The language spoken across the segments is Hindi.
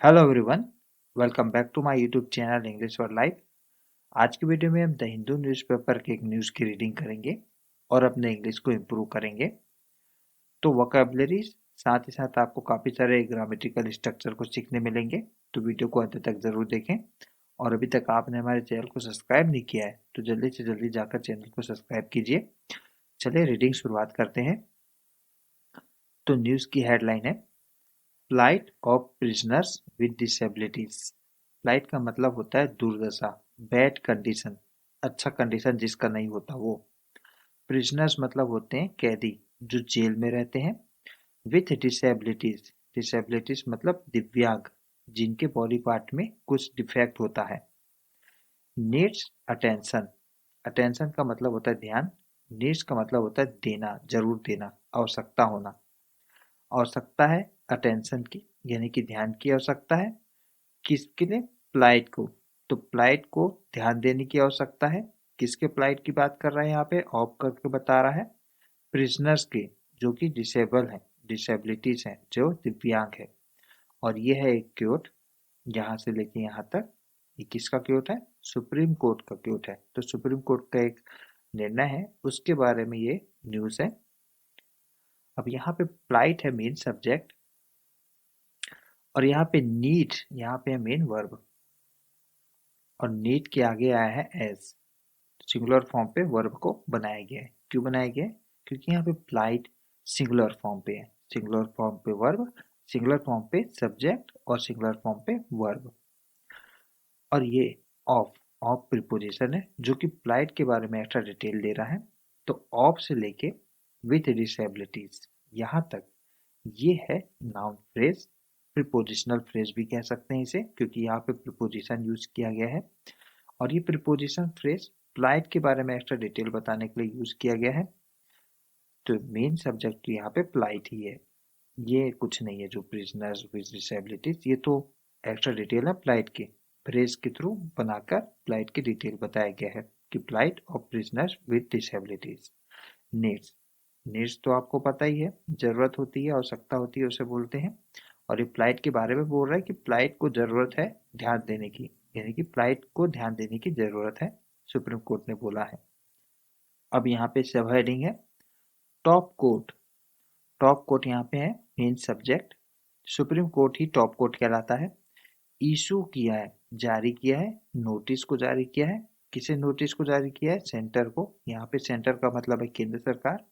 Hello everyone, welcome back to my YouTube channel English for life. आज की वीडियो में हम द हिंदू न्यूज़पेपर के एक न्यूज़ की रीडिंग करेंगे और अपने इंग्लिश को इम्प्रूव करेंगे। तो वोकैबुलरी साथ ही साथ आपको काफ़ी सारे ग्रामेटिकल स्ट्रक्चर को सीखने मिलेंगे। तो वीडियो को अंत तक ज़रूर देखें और अभी तक आपने हमारे चैनल को सब्सक्राइब नहीं किया है तो जल्दी से जल्दी जाकर चैनल को सब्सक्राइब कीजिए। चलिए रीडिंग शुरुआत करते हैं। तो न्यूज़ की हेडलाइन है flight of prisoners with disabilities. Flight का मतलब होता है दुर्दशा, बैड कंडीशन, अच्छा कंडीशन जिसका नहीं होता वो। प्रिजनर्स मतलब होते हैं कैदी जो जेल में रहते हैं। विथ डिसेबिलिटीज, डिसेबिलिटीज मतलब दिव्यांग जिनके बॉडी पार्ट में कुछ डिफेक्ट होता है। नीड्स अटेंशन, अटेंशन का मतलब होता है ध्यान। नीड्स का मतलब होता है देना, जरूर देना, आवश्यकता होना। आवश्यकता है अटेंशन की यानी कि ध्यान की आवश्यकता है। किसके लिए? प्लाइट को। तो प्लाइट को ध्यान देने की आवश्यकता है। किसके प्लाइट की बात कर रहा है यहाँ पे? ऑफ करके बता रहा है प्रिजनर्स के जो कि डिसेबल हैं, डिसेबिलिटीज हैं, जो दिव्यांग है। और ये है एक क्योट, यहाँ से लेके यहाँ तक। ये किसका क्योट है? सुप्रीम कोर्ट का क्योट है। तो सुप्रीम कोर्ट का एक निर्णय है, उसके बारे में ये न्यूज है। अब यहाँ पे प्लाइट है मेन सब्जेक्ट और यहाँ पे नीड, यहाँ पे है मेन वर्ब। और नीड के आगे आया है एज, सिंगुलर फॉर्म पे वर्ब को बनाया गया है। क्यों बनाया गया है? क्योंकि यहाँ पे प्लाइट सिंगुलर फॉर्म पे है। सिंगुलर फॉर्म पे वर्ब, सिंगुलर फॉर्म पे सब्जेक्ट और सिंगुलर फॉर्म पे वर्ब। और ये ऑफ, ऑफ प्रीपोजिशन है जो कि प्लाइट के बारे में एक्स्ट्रा डिटेल दे रहा है। तो ऑफ से लेके विथ डिसेबिलिटीज यहाँ तक ये है नाउन फ्रेज। प्रीपोजिशनल फ्रेज भी कह सकते हैं इसे, क्योंकि यहाँ पे प्रीपोजिशन यूज किया गया है। और ये प्रीपोजिशन फ्रेज प्लाइट के बारे में एक्स्ट्रा डिटेल बताने के लिए यूज किया गया है। तो मेन सब्जेक्ट यहाँ पे प्लाइट ही है, ये कुछ नहीं है। जो प्रिजनर्स विद डिसेबिलिटीज, ये तो एक्स्ट्रा डिटेल है प्लाइट की। फ्रेज के थ्रू बनाकर प्लाइट की डिटेल बताया गया है कि plight of prisoners with disabilities. Needs, needs तो आपको पता ही है, जरूरत होती है, आवश्यकता होती है, उसे बोलते हैं। और ये प्लाइट के बारे में बोल रहा है कि प्लाइट को जरूरत है ध्यान देने की, यानी कि प्लाइट को ध्यान देने की जरूरत है, सुप्रीम कोर्ट ने बोला है। अब यहाँ पे सब हेडिंग है टॉप कोर्ट। टॉप कोर्ट यहाँ पे है मेन सब्जेक्ट। सुप्रीम कोर्ट ही टॉप कोर्ट कहलाता है। इशू किया है, जारी किया है, नोटिस को जारी किया है। किसे नोटिस को जारी किया है? सेंटर को। यहाँ पे सेंटर का मतलब है केंद्र सरकार।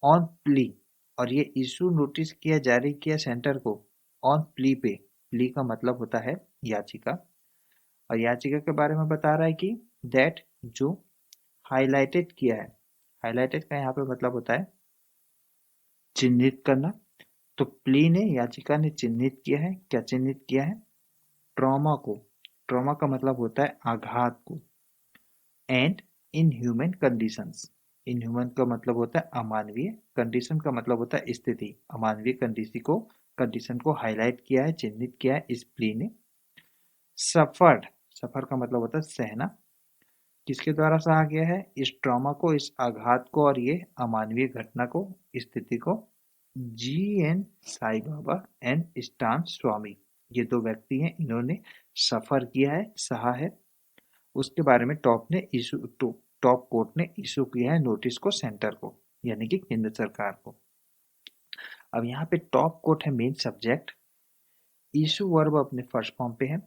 ऑन प्ली, और ये इशू नोटिस किया, जारी किया सेंटर को ऑन प्ली पे। प्ली का मतलब होता है याचिका। और याचिका के बारे में बता रहा है कि दैट, जो हाईलाइटेड किया है। हाईलाइटेड का यहाँ पे मतलब होता है चिन्हित करना। तो प्ली ने, याचिका ने चिन्हित किया है। क्या चिन्हित किया है? ट्रॉमा को। ट्रॉमा का मतलब होता है आघात को। एंड इनह्यूमन कंडीशंस, इनह्यूमन का मतलब होता है अमानवीय, कंडीशन का मतलब होता है स्थिति, अमानवीय कंडीशन को हाईलाइट किया है, चिन्हित किया है इस प्ली ने। सफर्ड, सफर का मतलब होता है सहना। किसके द्वारा सहा गया है? इस ट्रॉमा को, इस आघात को और ये अमानवीय घटना को, स्थिति को। G N Sai Baba and स्टान स्वामी, ये दो व्यक्ति हैं, इन्होंने सफर किया है, सहा है। उसके बारे में टॉप कोर्ट ने इशू किया है नोटिस को सेंटर को, यानी कि केंद्र सरकार को। अब यहाँ पे टॉप कोर्ट है मेन सब्जेक्ट। इशू वर्ब अपने फर्स्ट फॉर्म पे है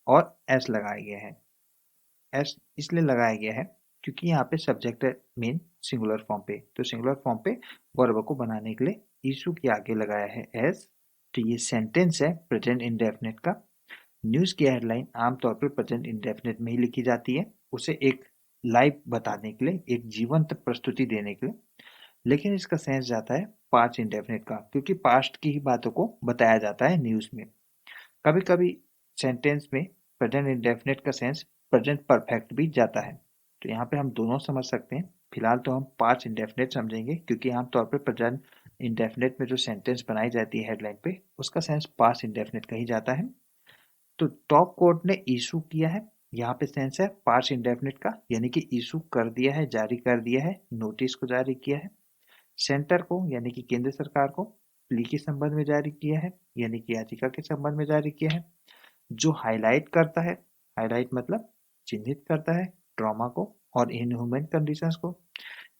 और एस लगाया गया है। एस इसलिए लगाया गया है क्योंकि यहाँ पे सब्जेक्ट है मेन सिंगुलर फॉर्म पे। तो सिंगुलर फॉर्म पे वर्ब को बनाने के लिए इशू के आगे लगाया है एस। तो ये सेंटेंस है प्रेजेंट इंडेफिनिट का। न्यूज़ की हेडलाइन आमतौर पर प्रेजेंट इंडेफिनिट में ही लिखी जाती है, उसे एक लाइव बताने के लिए, एक जीवंत प्रस्तुति देने के लिए। लेकिन इसका सेंस जाता है पास्ट इंडेफिनिट का, क्योंकि पास्ट की ही बातों को बताया जाता है न्यूज़ में। कभी कभी सेंटेंस में प्रेजेंट इंडेफिनिट का सेंस प्रेजेंट परफेक्ट भी जाता है। तो यहाँ पे हम दोनों समझ सकते हैं। फिलहाल तो हम पास्ट इंडेफिनिट समझेंगे, क्योंकि आमतौर पर प्रेजेंट इंडेफिनिट में जो सेंटेंस बनाई जाती है हेडलाइन पे, उसका सेंस पास्ट इंडेफिनिट का ही जाता है। तो टॉप कोर्ट ने इशू किया है, यहाँ पे सेंस है पास्ट इंडेफिनिट का, यानी कि इशू कर दिया है, जारी कर दिया है, नोटिस को जारी किया है। सेंटर को यानी कि केंद्र सरकार को। प्ली के संबंध में जारी किया है, यानी कि याचिका के संबंध में जारी किया है, जो हाईलाइट करता है, हाईलाइट मतलब चिन्हित करता है ट्रॉमा को और इनह्यूमन कंडीशंस को,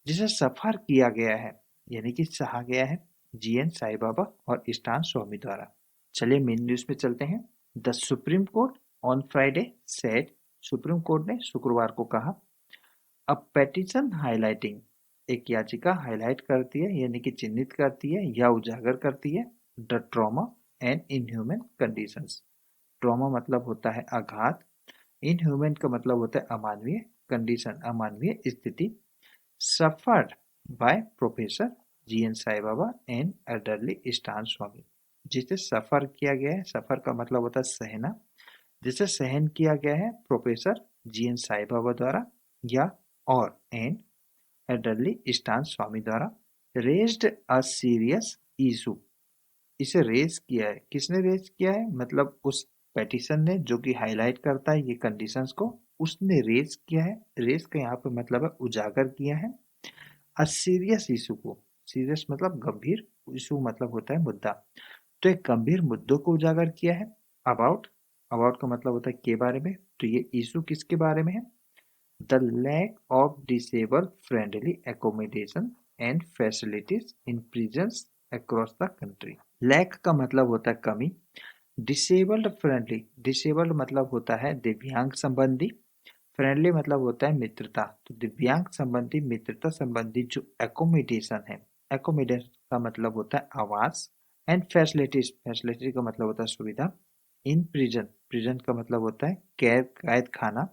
जिसे सफर किया गया है, यानी कि सहा गया है जीएन साई बाबा और स्टान स्वामी द्वारा। चलिए मेन न्यूज पे चलते हैं। The supreme court on Friday said, supreme court ने शुक्रवार को कहा, अ पेटिशन हाइलाइटिंग, एक याचिका हाईलाइट करती है, यानी कि चिन्हित करती है या उजागर करती है, the trauma and inhuman conditions. Trauma मतलब होता है आघात, इनह्यूमन का मतलब होता है अमानवीय, कंडीशन अमानवीय स्थिति, suffered by professor GN Sai Baba and elderly Stan Swamy, जिसे सफर किया गया है, सफर का मतलब होता है सहना, जिसे सहन किया गया है प्रोफेसर जीएन साई बाबा द्वारा या और एंड एल्डरली स्टान स्वामी द्वारा, रेज्ड अ सीरियस इशू, इसे रेज किया है, किसने रेज किया है, मतलब उस पेटिशन ने जो कि हाईलाइट करता है ये कंडीशंस को, उसने रेज किया है। रेज का यहाँ पे मतलब है उजागर किया है, अ सीरियस इशू को, सीरियस मतलब गंभीर, इशू मतलब होता है मुद्दा, तो एक गंभीर मुद्दों को उजागर किया है। अबाउट, अबाउट का मतलब होता है के बारे में, तो ये इशू किसके बारे में है, the lack of disable friendly accommodation and facilities in prisons across the country. Lack का मतलब होता है कमी, डिसेबल्ड फ्रेंडली, डिसेबल्ड मतलब होता है दिव्यांग संबंधी, फ्रेंडली मतलब होता है मित्रता, तो दिव्यांग संबंधी मित्रता संबंधी जो एकोमोडेशन है, एकोमोडेशन का मतलब होता है आवास, एंड फैसिलिटीज, फैसिलिटी का मतलब होता है सुविधा, इन प्रिजन, प्रिजन का मतलब होता है कैद खाना,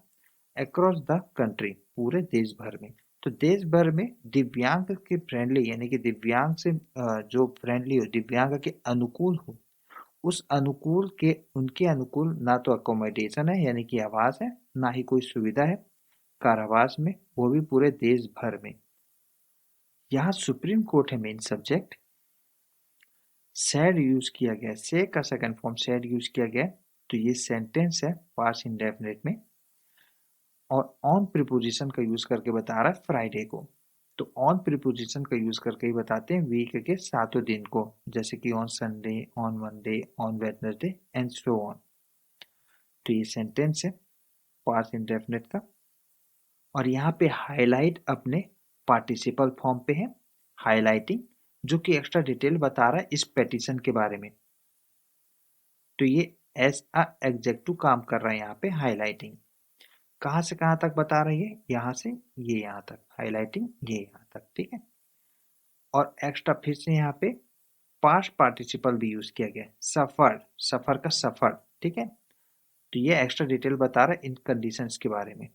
अक्रॉस द कंट्री पूरे देश भर में, तो देश भर में दिव्यांग के फ्रेंडली, यानी कि दिव्यांग से जो फ्रेंडली हो, दिव्यांग के अनुकूल हो, उस अनुकूल के, उनके अनुकूल ना तो अकोमोडेशन है यानी कि आवास है, ना ही कोई सुविधा है कारावास में, वो भी पूरे देश भर में। यहाँ सुप्रीम कोर्ट है मेन सब्जेक्ट, सैड यूज किया गया, से का सेकंड फॉर्म सैड यूज किया गया, तो ये सेंटेंस है पास्ट इंडेफिनिट में, और ऑन प्रीपोजिशन का यूज करके बता रहा है फ्राइडे को, तो ऑन प्रीपोजिशन का यूज करके ही बताते हैं वीक के सातों दिन को, जैसे कि on Sunday, on Monday, on Wednesday and so on, तो ये सेंटेंस है पास्ट इंडेफिनिट का। और यहाँ पे हाईलाइट अपने पार्टिसिपल फॉर्म पे है, हाईलाइटिंग, जो कि एक्स्ट्रा डिटेल बता रहा है इस पेटिशन के बारे में, तो ये एज अ एग्जेक्टिव काम कर रहा है यहाँ पे हाईलाइटिंग। कहाँ से कहाँ तक बता रही है, यहाँ से ये यहाँ तक, हाईलाइटिंग ये यहाँ तक, ठीक है। और एक्स्ट्रा फिर से यहाँ पे पास्ट पार्टिसिपल भी यूज किया गया है, सफर, सफर का सफर, ठीक है, तो ये एक्स्ट्रा डिटेल बता रहा है इन कंडीशंस के बारे में।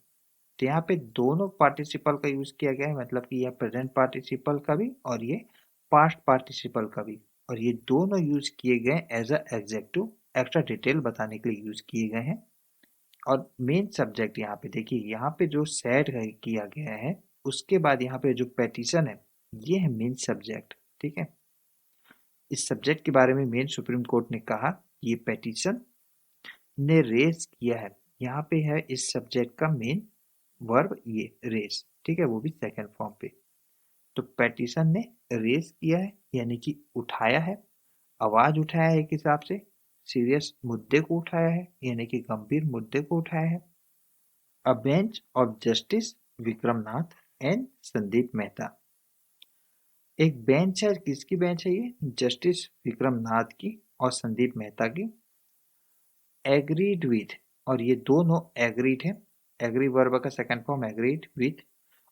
तो यहाँ पे दोनों पार्टिसिपल का यूज किया गया है, मतलब कि यह प्रेजेंट पार्टिसिपल का भी और ये पास्ट पार्टिसिपल का भी, और ये दोनों यूज किए गए as a adjective, extra detail बताने के लिए यूज किए गए हैं। और मेन सब्जेक्ट यहाँ पे देखिए, यहाँ पे जो सेड किया गया है, उसके बाद यहाँ पे जो पेटिशन है, ये है मेन सब्जेक्ट, ठीक है। इस सब्जेक्ट के बारे में मेन सुप्रीम कोर्ट ने कहा, ये पेटिशन ने रेज किया है, यहाँ पे है इस सब्जेक्ट का मेन वर्ब ये रेज, ठीक है, वो भी सेकंड फॉर्म पे, तो पेटिशन ने रेज किया है यानी कि उठाया है, आवाज उठाया है, एक हिसाब से सीरियस मुद्दे को उठाया है, यानी कि गंभीर मुद्दे को उठाया है। अ bench of justice Vikram Nath and Sandeep Mehta, एक बेंच है, किसकी बेंच है ये, जस्टिस विक्रमनाथ की और संदीप मेहता की, एग्रीड विथ, और ये दोनों एग्रीड है, एग्री वर्ब का सेकंड फॉर्म एग्रीड विथ,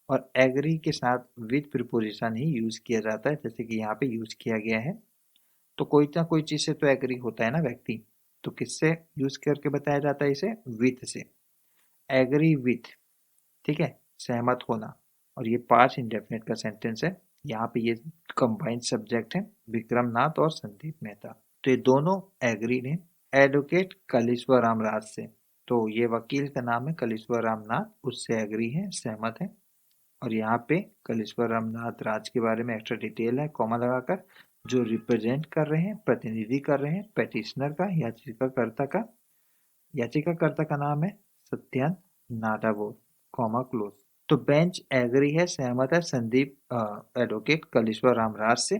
और एग्री के साथ विथ प्रीपोजिशन ही यूज किया जाता है, जैसे कि यहाँ पे यूज किया गया है। तो कोई ना कोई चीज से तो एग्री होता है ना व्यक्ति, तो किससे यूज करके बताया जाता है इसे, विथ से, एग्री विथ, ठीक है, सहमत होना। और ये पास्ट इंडेफिनिट का सेंटेंस है, यहाँ पे ये कंबाइंड सब्जेक्ट है विक्रमनाथ और संदीप मेहता, तो ये दोनों एग्रीड हैं। एडवोकेट कलिश्वर राम राज से, तो ये वकील का नाम है कलिश्वर रामनाथ, उससे एग्री है, सहमत है। और यहाँ पे कलिश्वर रामनाथ राज के बारे में एक्स्ट्रा डिटेल है कॉमा लगाकर, जो रिप्रेजेंट कर रहे हैं, प्रतिनिधि कर रहे हैं पेटिशनर का, याचिकाकर्ता का, याचिकाकर्ता का नाम है सत्यान नाडाबोर, कॉमा क्लोज। तो बेंच एग्री है, सहमत है संदीप एडवोकेट कलिश्वर रामराज से,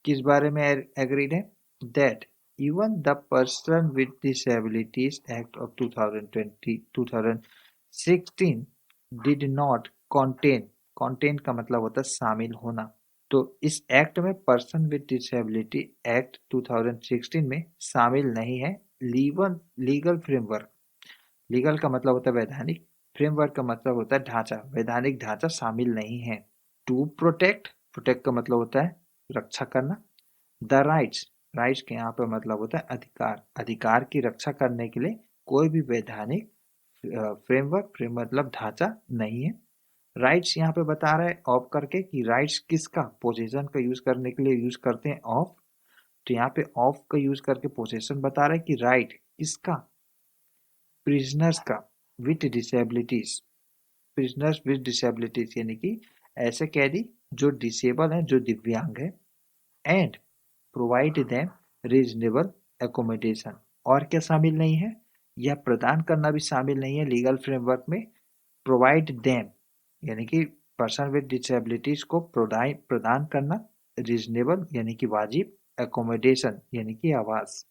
किस बारे में एग्रीड है? That even the person with disabilities act of 2016 did not contain का मतलब होता है शामिल होना। तो इस एक्ट में पर्सन विद डिसेबिलिटी एक्ट 2016 में शामिल नहीं है लीगल फ्रेमवर्क। लीगल का मतलब होता है वैधानिक, फ्रेमवर्क का मतलब होता है ढांचा, वैधानिक ढांचा शामिल नहीं है। टू प्रोटेक्ट का मतलब होता है रक्षा करना। द राइट्स के यहाँ पर मतलब होता है अधिकार की रक्षा करने के लिए कोई भी वैधानिक फ्रेमवर्क मतलब ढांचा नहीं है। राइट्स यहाँ पे बता रहा है ऑफ करके कि राइट्स किसका, पोजीशन का यूज करने के लिए यूज करते हैं ऑफ। तो यहाँ पे ऑफ का यूज करके पोजीशन बता रहा है कि राइट किसका, प्रिजनर्स का with disabilities, prisoners with disabilities यानी कि ऐसे कैदी जो डिसेबल हैं, जो दिव्यांग है। And provide them reasonable accommodation, और क्या शामिल नहीं है, यह प्रदान करना भी शामिल नहीं है लीगल फ्रेमवर्क में। प्रोवाइड देम यानी कि पर्सन विद डिसेबिलिटीज को प्रदान करना, रीजनेबल यानी कि वाजिब, एकोमोडेशन यानी कि आवास।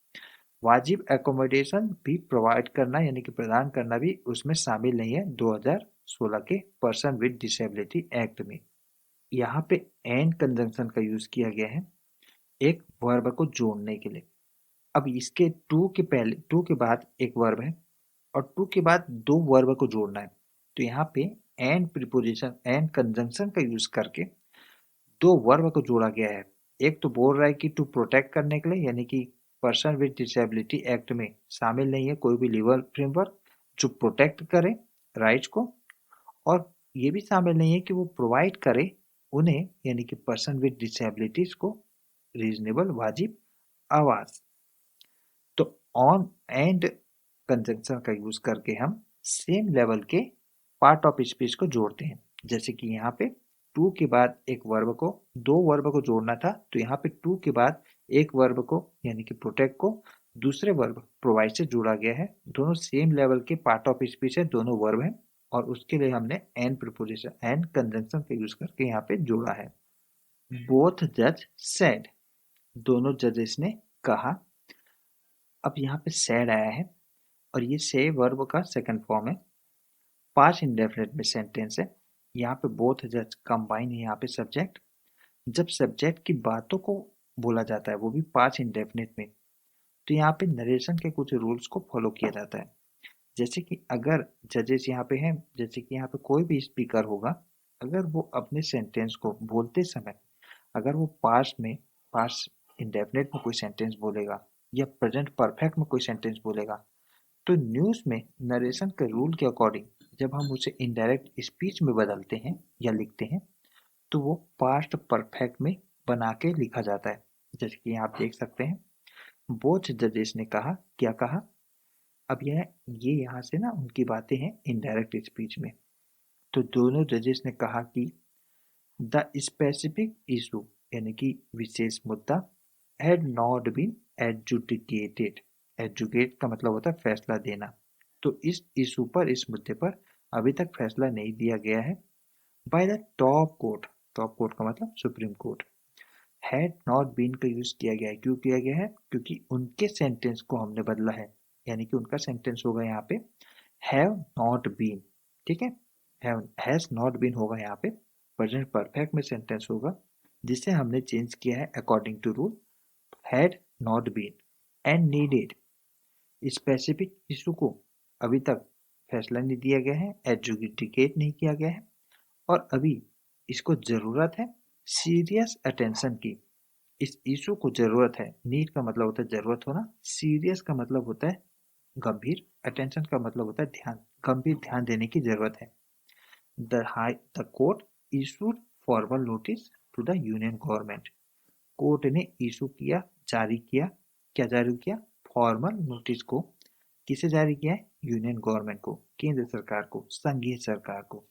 वाजिब एकोमोडेशन भी प्रोवाइड करना यानी कि प्रदान करना भी उसमें शामिल नहीं है 2016 के पर्सन विद डिसेबिलिटी एक्ट में। यहाँ पे एंड कंजंक्शन का यूज किया गया है एक वर्ब को जोड़ने के लिए। अब इसके टू के बाद एक वर्ब है और टू के बाद दो वर्ब को जोड़ना है। तो यहाँ पे एंड प्रीपोजिशन एंड कंजंक्शन का यूज करके दो वर्ब को जोड़ा गया है। एक तो बोल रहा है कि टू प्रोटेक्ट करने के लिए यानी कि पर्सन विद डिसेबिलिटी एक्ट में शामिल नहीं है कोई भी लीगल फ्रेमवर्क जो प्रोटेक्ट करे राइट्स को, और ये भी शामिल नहीं है कि वो प्रोवाइड करे उन्हें यानी कि पर्सन विद डिसेबिलिटीज को रीजनेबल वाजिब आवास। तो ऑन एंड कंजंक्शन का यूज करके हम सेम लेवल के पार्ट ऑफ स्पीच को जोड़ते हैं। जैसे कि यहाँ पे टू के बाद एक वर्ब को, दो वर्ब को जोड़ना था, तो यहाँ पे टू के बाद एक वर्ब को यानी कि प्रोटेक्ट को दूसरे वर्ब प्रोवाइड से जोड़ा गया है। दोनों सेम लेवल के पार्ट ऑफ स्पीच है, दोनों वर्ब हैं, और उसके लिए हमने एंड प्रीपोजिशन एंड कंजंक्शन का यूज करके यहाँ पे जोड़ा है। बोथ जज सेड, दोनों जजेस ने कहा। अब यहाँ पे सैड आया है और ये से वर्ब का सेकंड फॉर्म है, पास्ट इंडेफिनिट में सेंटेंस है। यहाँ पे बोथ जज कंबाइन है, यहाँ पे सब्जेक्ट। जब सब्जेक्ट की बातों को बोला जाता है वो भी पास्ट इंडेफिनिट में, तो यहाँ पे नरेशन के कुछ रूल्स को फॉलो किया जाता है। जैसे कि अगर जजेस यहाँ पे हैं, जैसे कि यहाँ पे कोई भी स्पीकर होगा, अगर वो अपने सेंटेंस को बोलते समय अगर वो पास्ट इंडेफिनिट में कोई सेंटेंस बोलेगा या प्रेजेंट परफेक्ट में कोई सेंटेंस बोलेगा, तो न्यूज़ में नरेशन के रूल के अकॉर्डिंग जब हम उसे इनडायरेक्ट स्पीच में बदलते हैं या लिखते हैं तो वो पास्ट परफेक्ट में बना के लिखा जाता है। जैसे कि आप देख सकते हैं बोथ जजेस ने कहा, क्या कहा। अब ये यहाँ से ना उनकी बातें हैं इनडायरेक्ट स्पीच में। तो दोनों जजेस ने कहा कि द स्पेसिफिक इशू यानी कि विशेष मुद्दा हैड नॉट बीन एडजुडिकेटेड। एडजुकेट का मतलब होता है फैसला देना। तो इस इशू पर, इस मुद्दे पर अभी तक फैसला नहीं दिया गया है बाय द टॉप कोर्ट का मतलब supreme court. Had not been का यूज किया गया है, क्यों किया गया है, क्योंकि उनके सेंटेंस को हमने बदला है। यानी कि उनका सेंटेंस होगा यहाँ पे हैव नॉट बीन, ठीक है, हैज नॉट बीन होगा यहाँ पे, प्रेजेंट परफेक्ट में सेंटेंस होगा जिसे हमने चेंज किया है according to rule had not been. And needed, specific issue को अभी तक फैसला नहीं दिया गया है, एडजुडिकेट नहीं किया गया है, और अभी इसको जरूरत है सीरियस अटेंशन की। इस इशू को जरूरत है, नीड का मतलब होता है जरूरत होना, सीरियस का मतलब होता है गंभीर, अटेंशन का मतलब होता है ध्यान, गंभीर ध्यान देने की जरूरत है। The court issued formal notice to the union government. Court ने इशू किया, जारी किया, क्या जारी किया, फॉर्मल नोटिस को। किसे जारी किया है, यूनियन गवर्नमेंट को, केंद्र सरकार को, संघीय सरकार को।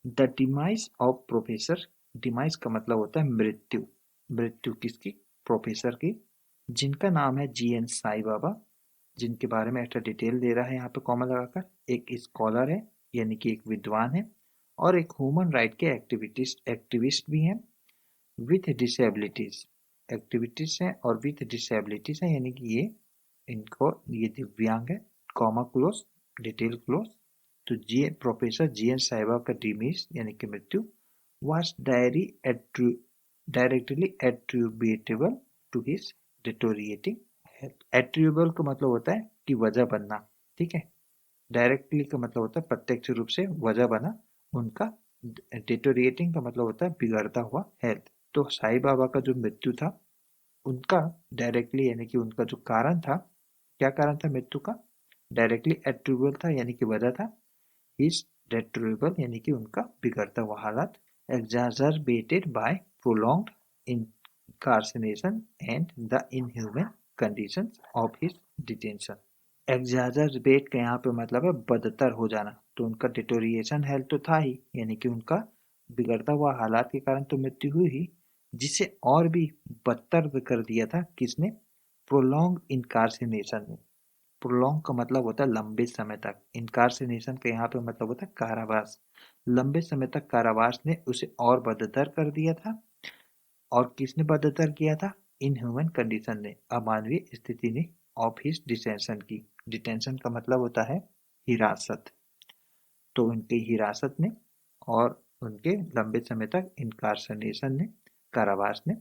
The demise of professor, demise का मतलब होता है मृत्यु। मृत्यु किसकी, प्रोफेसर की, जिनका नाम है जी.एन. साई बाबा, जिनके बारे में एक्स्ट्रा डिटेल दे रहा है यहाँ पे कॉमा लगाकर। एक स्कॉलर है यानी कि एक विद्वान है, और एक ह्यूमन राइट के एक्टिविस्ट भी हैं विथ डिसेबिलिटीज। एक्टिविटीज हैं और विथ डिसेबिलिटीज हैं, यानी कि ये दिव्यांग है, कॉमा क्लोज, डिटेल क्लोज। तो प्रोफेसर जी एन साहिबा का डिमीज यानी कि मृत्यु was directly attributable to his deteriorating health. Attributable का मतलब होता है कि वजह बनना, ठीक है। डायरेक्टली का मतलब होता है प्रत्यक्ष रूप से वजह बना उनका। डिटोरिएटिंग का मतलब होता है बिगड़ता हुआ हेल्थ। तो साईं बाबा का जो मृत्यु था उनका डायरेक्टली यानी कि उनका जो कारण था, क्या कारण था मृत्यु का, डायरेक्टली एट्रीब्यूबल था यानी कि वजह था, इज डेट्रिबल यानी कि उनका बिगड़ता हुआ हालत, exacerbated by prolonged incarceration and the inhuman conditions of his detention। exacerbate का यहाँ पे मतलब है बदतर हो जाना, तो उनका डिटोरिएशन हेल्थ तो था ही, यानी कि उनका बिगड़ता हुआ हालात के कारण तो मृत्यु हुई ही, जिसे और भी बदतर कर दिया था किसने, प्रोलॉन्ग इनकार्सिनेशन ने। प्रोलॉन्ग का मतलब होता है लंबे समय तक, इनकार्सिनेशन का यहाँ पे मतलब होता है कारावास। लंबे समय तक कारावास ने उसे और बदतर कर दिया था। और किसने बदतर किया था, इनह्यूमन कंडीशन ने, अमानवीय स्थिति ने, ऑफ हिज डिटेंशन की। डिटेंशन का मतलब होता है हिरासत। तो उनकी हिरासत ने और उनके लंबे समय तक इनकार्सनेशन ने, कारावास ने,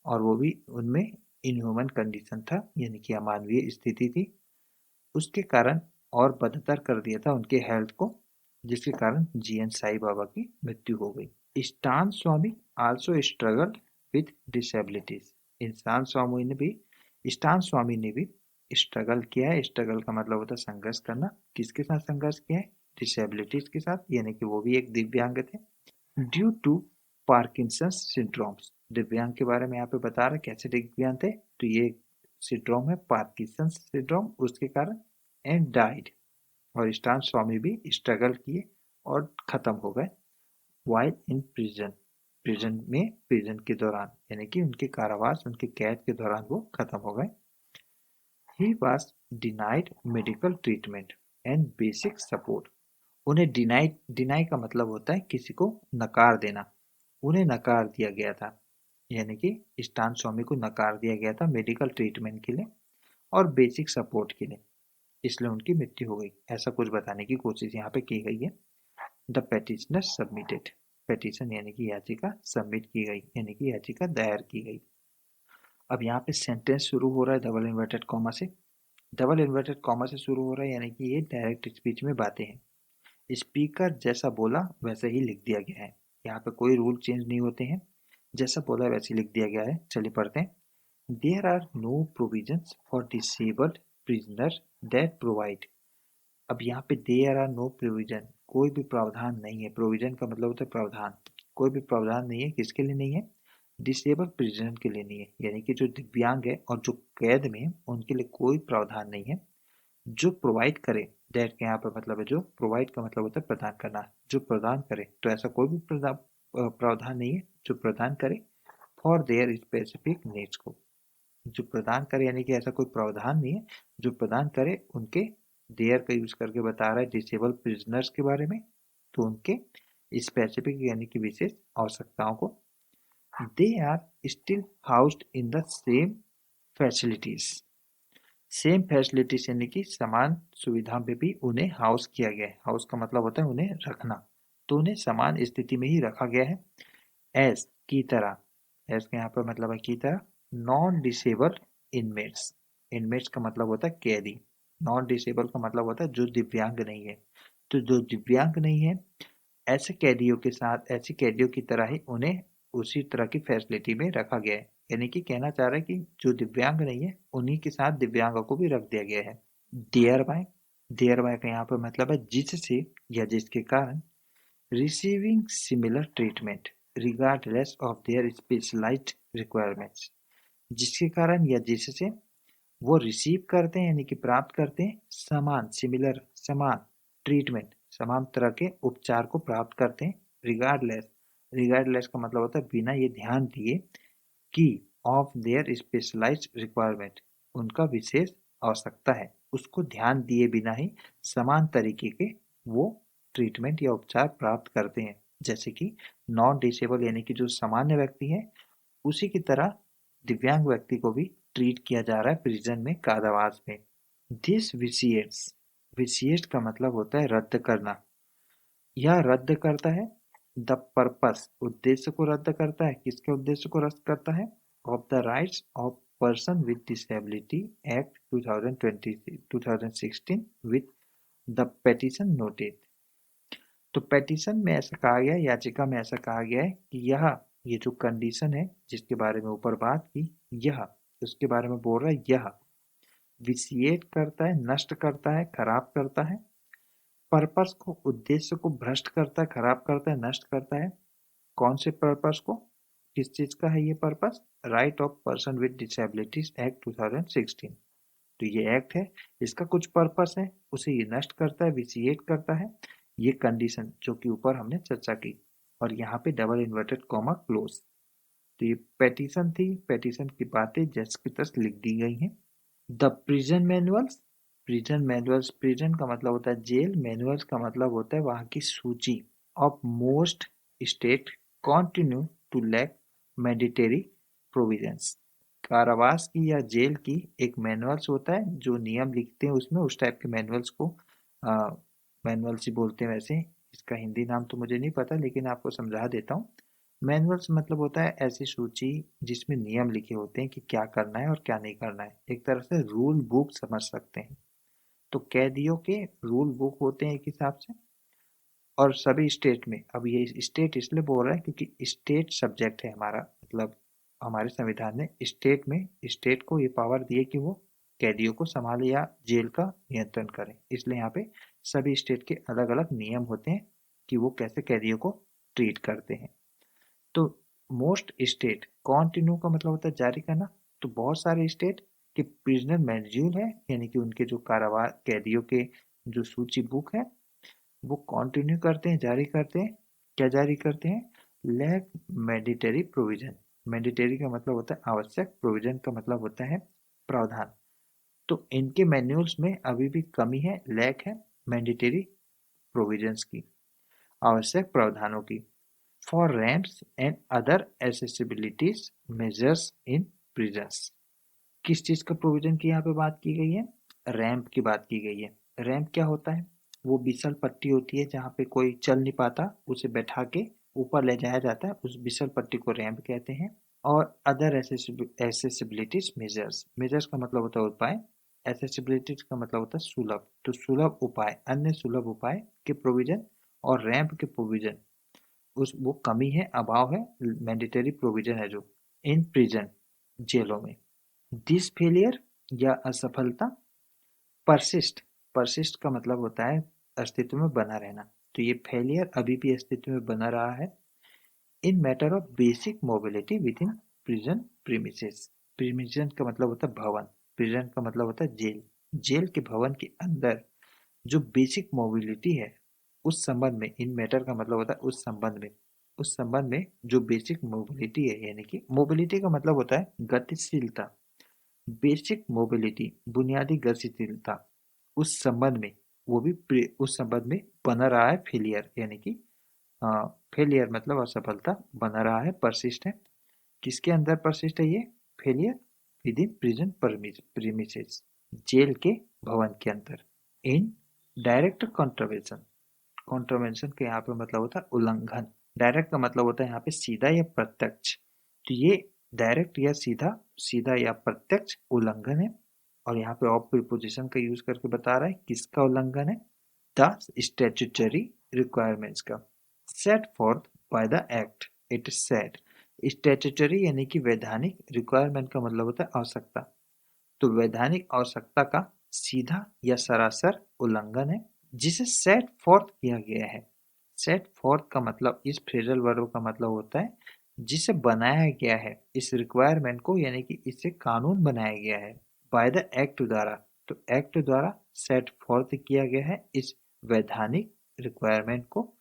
और वो भी उनमें इनह्यूमन कंडीशन था यानी कि अमानवीय स्थिति थी, उसके कारण और बदतर कर दिया था उनके हेल्थ को, जिसके कारण जीएन साई बाबा की मृत्यु हो गई। स्टान स्वामी आल्सो स्ट्रगल विथ डिसेबिलिटीज। स्टान स्वामी ने भी स्ट्रगल किया है। स्ट्रगल का मतलब होता है संघर्ष करना। किसके साथ संघर्ष किया है, डिसेबिलिटीज के साथ, यानी कि वो भी एक दिव्यांग थे। ड्यू टू पार्किंसंस सिंड्रोम्स, दिव्यांग के बारे में यहाँ पे बता रहे कैसे दिव्यांग थे, तो ये सिंड्रोम है पार्किंसंस सिंड्रोम, उसके कारण, एंड डाइड। और स्टान स्वामी भी स्ट्रगल किए और खत्म हो गए। वाइल इन प्रिजन, प्रिजन के दौरान, यानी कि उनके कारावास, उनके कैद के दौरान वो खत्म हो गए। He was denied medical treatment and basic support. उन्हें डिनाई का मतलब होता है किसी को नकार देना, उन्हें नकार दिया गया था, यानी कि स्टान स्वामी को नकार दिया गया था मेडिकल ट्रीटमेंट के लिए और बेसिक सपोर्ट के लिए, इसलिए उनकी मृत्यु हो गई, ऐसा कुछ बताने की कोशिश यहाँ पे की गई है। द पेटिशनर सबमिटेड, पेटिशन यानी कि याचिका सबमिट की गई, यानी कि याचिका दायर की गई। अब यहाँ पे सेंटेंस शुरू हो रहा है डबल इन्वर्टेड कॉमा से। डबल इन्वर्टेड कॉमा से शुरू हो रहा है यानी कि ये डायरेक्ट स्पीच में बातें हैं। स्पीकर जैसा बोला वैसे ही लिख दिया गया है, यहाँ पे कोई रूल चेंज नहीं होते हैं, जैसा बोला वैसे ही लिख दिया गया है। चलिए पढ़ते हैं। There are no provisions for disabled prisoner that provide. अब यहाँ पे देयर आर नो प्रोविजन, कोई भी प्रावधान नहीं है। प्रोविजन का मतलब होता है प्रावधान, कोई भी प्रावधान नहीं है। किसके लिए नहीं है, डिसेबल प्रिजनर के लिए नहीं है, यानी कि जो दिव्यांग है और जो कैद में है उनके लिए कोई प्रावधान नहीं है। जो प्रोवाइड करे, दैट के यहाँ पर मतलब है जो, प्रोवाइड का मतलब होता है प्रदान करना, जो प्रदान करे, तो ऐसा कोई भी प्रावधान नहीं है जो प्रदान करे फॉर देयर स्पेसिफिक नीड्स को। जो प्रदान करे यानी कि ऐसा कोई प्रावधान नहीं है जो प्रदान करे उनके, देयर का यूज करके बता रहा है डिसेबल प्रिजनर्स के बारे में, तो उनके स्पेसिफिक यानी कि विशेष आवश्यकताओं को। They are still housed in the same facilities, same facilities यानी कि समान सुविधा में भी उन्हें हाउस किया गया है। हाउस का मतलब होता है उन्हें रखना, तो उन्हें समान स्थिति में ही रखा गया है। एस की तरह, एस के यहाँ पर मतलब है की तरह, नॉन डिसेबल इनमेट्स, इनमेट्स का मतलब होता है कैदी, नॉन डिसेबल का मतलब होता है जो दिव्यांग नहीं है, तो जो दिव्यांग नहीं है ऐसे कैदियों के साथ, ऐसे कैदियों की तरह ही उन्हें उसी तरह की फैसिलिटी में रखा गया है, यानी कि कहना चाह रहा है कि जो दिव्यांग नहीं है उन्हीं के साथ दिव्यांगों को भी रख दिया गया है। देयर बाय, देयर बाय का यहाँ पर मतलब है जिससे या जिसके कारण, receiving similar treatment regardless of their specialized requirements, जिसके कारण या जिससे वो रिसीव करते हैं यानी कि प्राप्त करते हैं समान, सिमिलर समान, ट्रीटमेंट समान तरह के उपचार को प्राप्त करते हैं। रिगार्डलेस, रिगार्डलेस का मतलब होता है बिना ये ध्यान दिए कि ऑफ देयर स्पेशलाइज्ड रिक्वायरमेंट, उनका विशेष आवश्यकता है उसको ध्यान दिए बिना ही समान तरीके के वो ट्रीटमेंट या उपचार प्राप्त करते हैं। जैसे कि नॉन डिसेबल यानी कि जो सामान्य व्यक्ति है उसी की तरह दिव्यांग व्यक्ति को भी ट्रीट किया जा रहा है प्रिजन में, कारावास में। दिस विसिएट्स, विसिएट का मतलब होता है रद्द करना। यह रद्द करता है द पर्पस, उद्देश्य को रद्द करता है। किसके उद्देश्य को रद्द करता है? Of the rights of person with disability act 2016 with the petition noted. तो पेटिशन में ऐसा कहा गया है, याचिका में ऐसा कहा गया है कि ये जो कंडीशन है जिसके बारे में ऊपर बात की, यह उसके बारे में बोल रहा है, यह विसिएट करता है, नष्ट करता है, खराब करता है। पर्पस को, उद्देश्य को भ्रष्ट करता है, खराब करता है, नष्ट करता है। कौन से पर्पस को? किस चीज का है ये purpose? Right of person with disabilities act 2016। तो ये एक्ट है, इसका कुछ पर्पस है, उसे ये नष्ट करता है, विसिएट करता है। ये कंडीशन जो कि ऊपर हमने चर्चा की, और यहाँ पे डबल इन्वर्टेड कॉमा क्लोज। तो ये पेटिशन थी, पेटिशन की बातें जस की तस लिख दी गई हैं। The prison manuals, prison manuals, prison का मतलब होता है जेल, मैनुअल्स का मतलब होता है वहाँ की सूची। Of most state continue to lack mandatory provisions, कारावास की या जेल की एक मैनुअल्स होता है, जो नियम लिखते हैं उसमें, उस टाइप के मैनुअल्स को मैनुअल्स ही बोलते हैं। वैसे इसका हिंदी नाम तो मुझे नहीं पता, लेकिन आपको समझा देता हूँ। मैनुअल्स मतलब होता है ऐसी सूची जिसमें नियम लिखे होते हैं कि क्या करना है और क्या नहीं करना है। एक तरह से रूल बुक समझ सकते हैं। तो कैदियों के रूल बुक होते हैं एक हिसाब से, और सभी स्टेट में। अब ये स्टेट इसलिए बोल रहा है क्योंकि स्टेट सब्जेक्ट है हमारा, मतलब हमारे संविधान ने स्टेट में, स्टेट को ये पावर दी है कि वो कैदियों को संभाले या जेल का नियंत्रण करें। इसलिए यहाँ पे सभी स्टेट के अलग अलग नियम होते हैं कि वो कैसे कैदियों को ट्रीट करते हैं। तो मोस्ट स्टेट, कॉन्टिन्यू का मतलब होता है जारी करना। तो बहुत सारे स्टेट के प्रिजनर मैनुअल है, यानी कि उनके जो कारावास कैदियों के जो सूची बुक है, वो कंटिन्यू करते हैं, जारी करते हैं। क्या जारी करते हैं? Lack mandatory provision. मैंडेटरी का मतलब होता है आवश्यक, प्रोविजन का मतलब होता है प्रावधान। तो इनके मैनुअल्स में अभी भी कमी है, लैक है मैंडेटरी प्रोविजंस की, आवश्यक प्रावधानों की। For ramps and other accessibilities measures in prisons. किस चीज का प्रोविजन की यहाँ पे बात की गई है? रैंप की बात की गई है। रैंप क्या होता है? वो बिसल पट्टी होती है जहाँ पे कोई चल नहीं पाता, उसे बैठा के ऊपर ले जाया जाता है, उस बिसल पट्टी को रैंप कहते हैं। और अदर एसेसिबिलिटीज मेजर्स, मेजर्स का मतलब होता है उपाय, एसेसिबिलिटीज का मतलब होता है सुलभ। तो सुलभ उपाय, अन्य सुलभ उपाय के प्रोविजन और रैंप के प्रोविजन, उस वो कमी है, अभाव है, मैंडेटरी प्रोविजन है जो इन प्रिजन, जेलों में। दिस फेलियर या असफलता, परसिस्ट, परसिस्ट का मतलब होता है अस्तित्व में बना रहना। तो ये फेलियर अभी भी अस्तित्व में बना रहा है। In matter of basic mobility within prison premises, premises का मतलब होता है भवन, प्रिजन का मतलब होता है जेल, जेल के भवन के अंदर जो बेसिक मोबिलिटी है उस संबंध में, इन मैटर का मतलब होता है उस संबंध में, उस संबंध में जो बेसिक मोबिलिटी है, यानी कि मोबिलिटी का मतलब होता है गतिशीलता, बेसिक मोबिलिटी बुनियादी गतिशीलता, उस संबंध में, वो भी उस संबंध में बना रहा है फेलियर, यानी कि फेलियर मतलब असफलता बना रहा है, परसिस्ट है। किसके अंदर परसिस्ट है ये failure? Within prison premises, jail के भवन के अंदर। इन डायरेक्ट कॉन्ट्रवेंशन, कॉन्ट्रवेंशन के यहाँ पे मतलब होता है उल्लंघन। डायरेक्ट का मतलब होता है यहाँ पे सीधा या प्रत्यक्ष। तो ये डायरेक्ट या सीधा, सीधा या प्रत्यक्ष उल्लंघन है। और यहाँ पे ऑफ प्रीपोजिशन का यूज करके बता रहा है किसका उल्लंघन है? द स्टैट्यूटरी रिक्वायरमेंट्स का, set fourth by the act. It is set, statutory यानी कि वैधानिक, रिक्वायरमेंट का मतलब होता है आवश्यकता। तो वैधानिक आवश्यकता का सीधा या सरासर उल्लंघन है, जिसे सेट फोर्थ किया गया है। सेट फोर्थ का मतलब इस फ्रेजल वर्ब का मतलब होता है जिसे बनाया गया है, इस रिक्वायरमेंट को, यानी कि इसे कानून बनाया गया है बाय द एक्ट द्वारा। तो एक्ट द्वारा सेट फोर्थ किया गया है इस वैधानिक रिक्वायरमेंट को,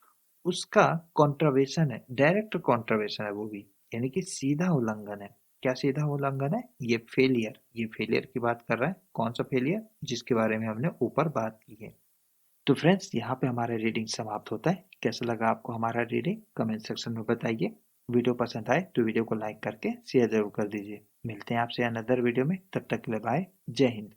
उसका कॉन्ट्रवेशन है, डायरेक्ट कॉन्ट्रवेशन है वो भी, यानी कि सीधा उल्लंघन है। क्या सीधा उल्लंघन है? ये फेलियर, ये फेलियर की बात कर रहा है। कौन सा फेलियर? जिसके बारे में हमने ऊपर बात की है। तो फ्रेंड्स यहाँ पे हमारा रीडिंग समाप्त होता है। कैसा लगा आपको हमारा रीडिंग? कमेंट सेक्शन में बताइए। वीडियो पसंद आए तो वीडियो को लाइक करके शेयर जरूर कर दीजिए। मिलते हैं आपसे अनदर वीडियो में, तब तक के लिए बाय, जय हिंद।